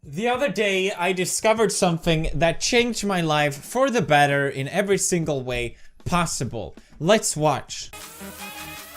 The other day, I discovered something that changed my life for the better in every single way possible. Let's watch.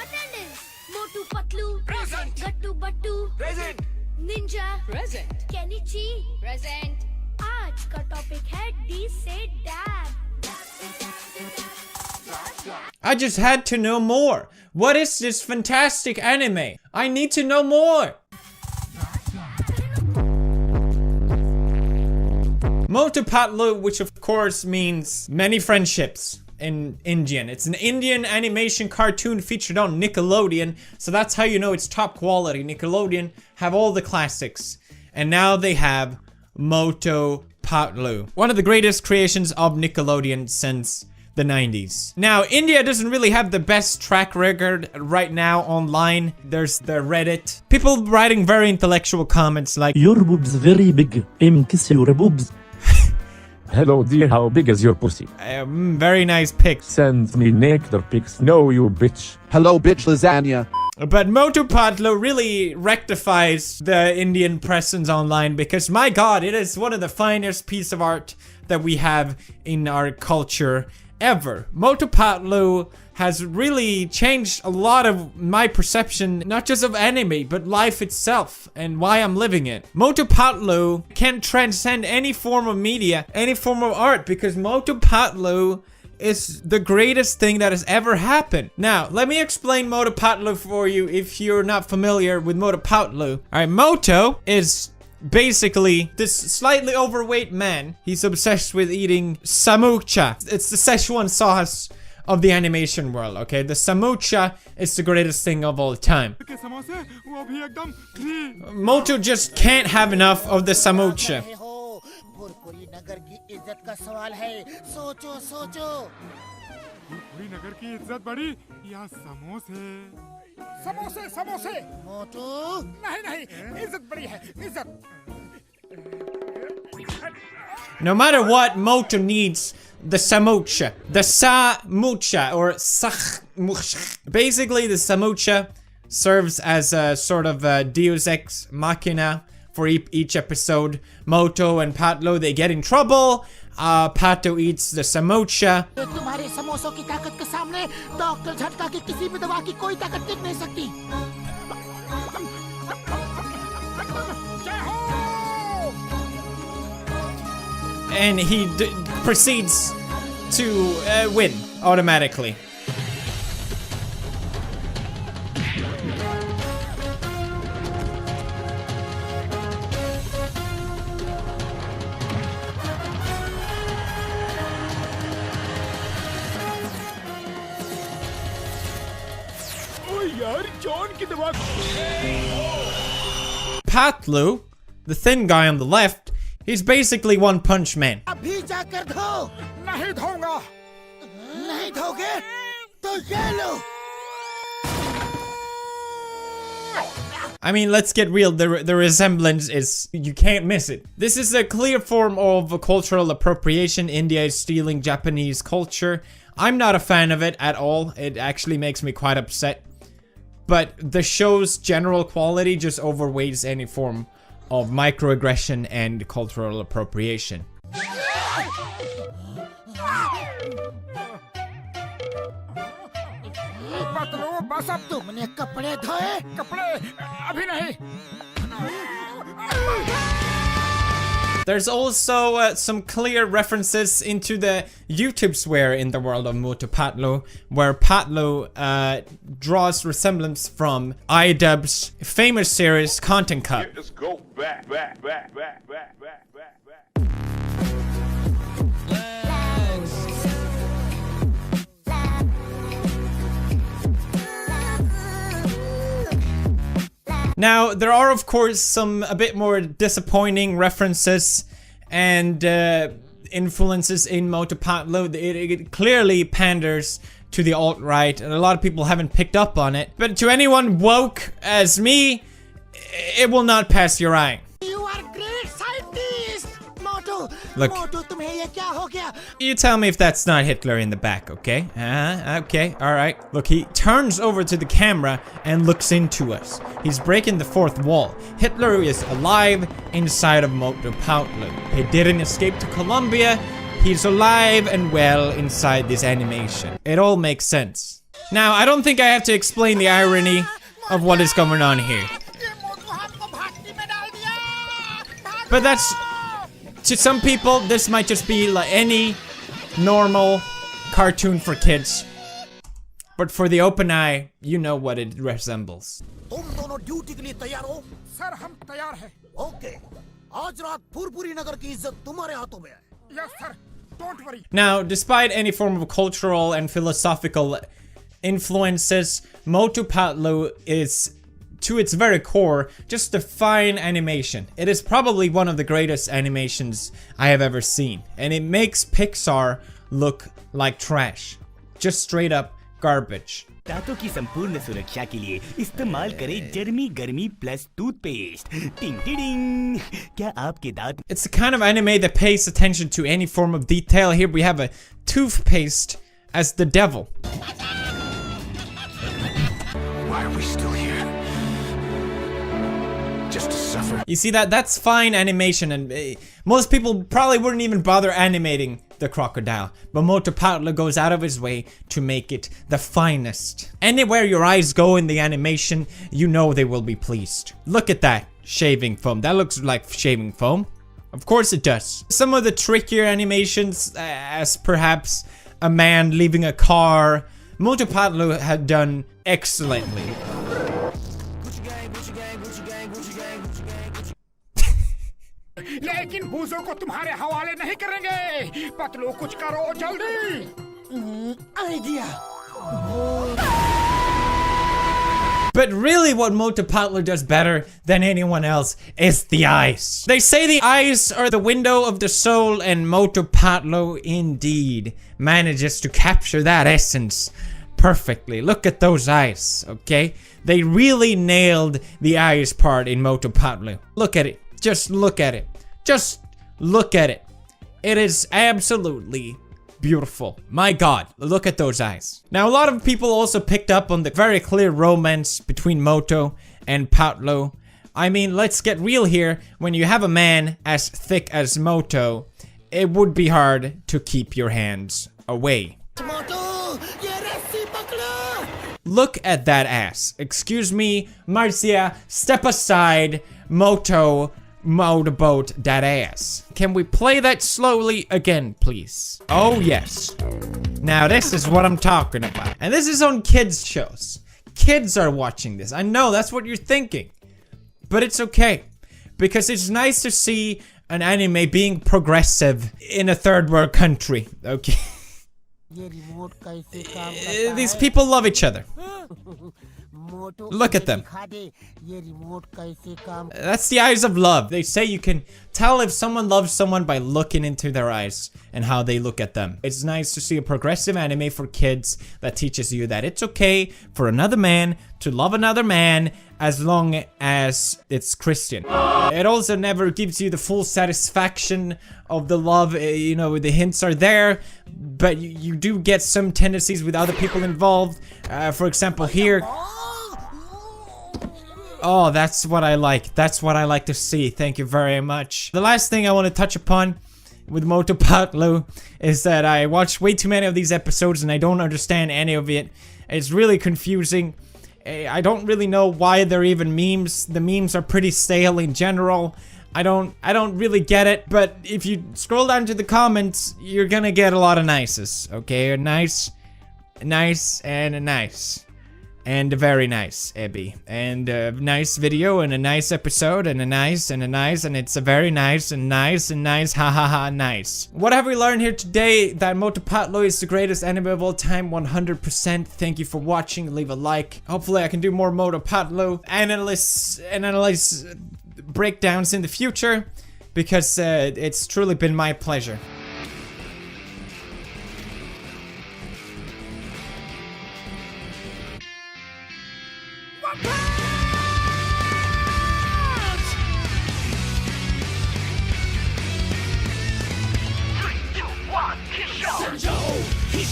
Attendance. MOTU PATLU. Present. Gattu Battu. Present. Ninja. Present. Kenichi. Present. आज का topic है D से dab. I just had to know more. What is this fantastic anime? I need to know more. MOTU PATLU, which of course means many friendships in Indian. It's an Indian animation cartoon featured on Nickelodeon, so that's how you know it's top quality. Nickelodeon have all the classics, and now they have MOTU PATLU, one of the greatest creations of Nickelodeon since the 90s. Now, India doesn't really have the best track record right now online. There's the Reddit. People writing very intellectual comments like, "Your boobs very big. Kiss your boobs." Hello dear, how big is your pussy? Very nice pics. Send me nectar pics. No, you bitch. Hello, bitch lasagna. But MOTU PATLU really rectifies the Indian presence online because, my god, it is one of the finest pieces of art that we have in our culture ever. MOTU PATLU has really changed a lot of my perception, not just of anime, but life itself and why I'm living it. MOTU PATLU can transcend any form of media, any form of art, because MOTU PATLU is the greatest thing that has ever happened. Now, let me explain MOTU PATLU for you if you're not familiar with MOTU PATLU. Alright, MOTU is basically this slightly overweight man. He's obsessed with eating samocha. It's the Szechuan sauce of the animation world, okay? The samocha is the greatest thing of all time. MOTU just can't have enough of the samocha. No matter what, MOTU needs the samocha. The samocha, or samocha. Basically, the samocha serves as a sort of a deus ex machina for each episode. MOTU and PATLU, they get in trouble. PATLU eats the samocha. तुम्हारे समोसों की ताकत के सामने doctor झटका की किसी भी दवा की कोई ताकत टिक नहीं सकती। And he proceeds to win automatically. PATLU, the thin guy on the left, he's basically One Punch Man. अभी जाकर धो। नहीं धोऊंगा। नहीं धोगे तो ये लो। I mean, let's get real, the resemblance is, you can't miss it. This is a clear form of cultural appropriation. India is stealing Japanese culture. I'm not a fan of it at all. It actually makes me quite upset. But the show's general quality just overweights any form of microaggression and cultural appropriation. बस अब तुमने कपड़े धोए? कपड़े अभी नहीं। There's also some clear references into the YouTube swear in the world of MOTU PATLU, where PATLU draws resemblance from iDubbbz's famous series Content Cup. Let's go back. Now, there are of course some a bit more disappointing references and influences in MOTU PATLU. It clearly panders to the alt-right, and a lot of people haven't picked up on it. But to anyone woke as me, it will not pass your eye. You are great scientist, MOTU. Look. मोटू तुम्हें ये क्या हो गया? You tell me if that's not Hitler in the back, okay? Okay, alright. Look, he turns over to the camera and looks into us. He's breaking the fourth wall. Hitler is alive inside of MOTU PATLU. He didn't escape to Colombia. He's alive and well inside this animation. It all makes sense. Now, I don't think I have to explain the irony of what is going on here. ये मोटू हमको भाटकी में डाल दिया। But that's... To some people, this might just be like any normal cartoon for kids. But for the open eye, you know what it resembles. तुम दोनों duty के लिए तैयार हो? सर, हम तैयार हैं। ओके। आज रात पूरी नगर की इज्जत तुम्हारे हाथों में है। Yes sir, don't worry. Now, despite any form of cultural and philosophical influences, MOTU PATLU is, to its very core, just a fine animation. It is probably one of the greatest animations I have ever seen, and it makes Pixar look like trash. Just straight up garbage. दांतों की संपूर्ण सुरक्षा के लिए इस्तेमाल करें जर्मी गर्मी plus toothpaste. टिंग टिडिंग। क्या आपके दांत? It's the kind of anime that pays attention to any form of detail. Here we have a toothpaste as the devil. Why are we still here? Just to suffer. You see that? That's fine animation, and most people probably wouldn't even bother animating the crocodile. But MOTU PATLU goes out of his way to make it the finest. Anywhere your eyes go in the animation, you know they will be pleased. Look at that shaving foam. That looks like shaving foam. Of course it does. Some of the trickier animations, as perhaps a man leaving a car, MOTU PATLU had done excellently. लेकिन बूजों को तुम्हारे हवाले नहीं करेंगे। पतलू कुछ करो जल्दी। Idea. But really what MOTU PATLU does better than anyone else is the eyes. They say the eyes are the window of the soul, and MOTU PATLU indeed manages to capture that essence perfectly. Look at those eyes, okay? They really nailed the eyes part in MOTU PATLU. Look at it. Just look at it. Just look at it. It is absolutely beautiful. My God, look at those eyes. Now, a lot of people also picked up on the very clear romance between MOTU and PATLU. I mean, let's get real here. When you have a man as thick as MOTU, it would be hard to keep your hands away. Look at that ass. Excuse me, Marcia, step aside. MOTU motorboat that ass. Can we play that slowly again, please? Oh, yes. Now, this is what I'm talking about. And this is on kids' shows. Kids are watching this. I know, that's what you're thinking. But it's okay. Because it's nice to see an anime being progressive in a third world country. Okay. These people love each other. Look at them. That's the eyes of love. They say you can tell if someone loves someone by looking into their eyes and how they look at them. It's nice to see a progressive anime for kids that teaches you that it's okay for another man to love another man as long as it's Christian. It also never gives you the full satisfaction of the love. You know, the hints are there, but you do get some tendencies with other people involved. For example, here. Oh, that's what I like. That's what I like to see. Thank you very much. The last thing I want to touch upon with MOTU PATLU is that I watched way too many of these episodes and I don't understand any of it. It's really confusing. I don't really know why they're even memes. The memes are pretty stale in general. I don't really get it, but if you scroll down to the comments, you're gonna get a lot of nices, okay? Nice, and nice. And very nice, Ebby. And a nice video, and a nice episode, and a nice, and it's a very nice, and nice, ha ha ha, nice. What have we learned here today? That MOTU PATLU is the greatest anime of all time, 100%. Thank you for watching, leave a like. Hopefully I can do more MOTU PATLU analyze breakdowns in the future, because it's truly been my pleasure.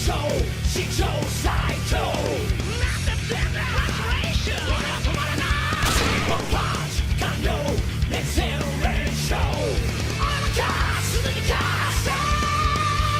show, she chose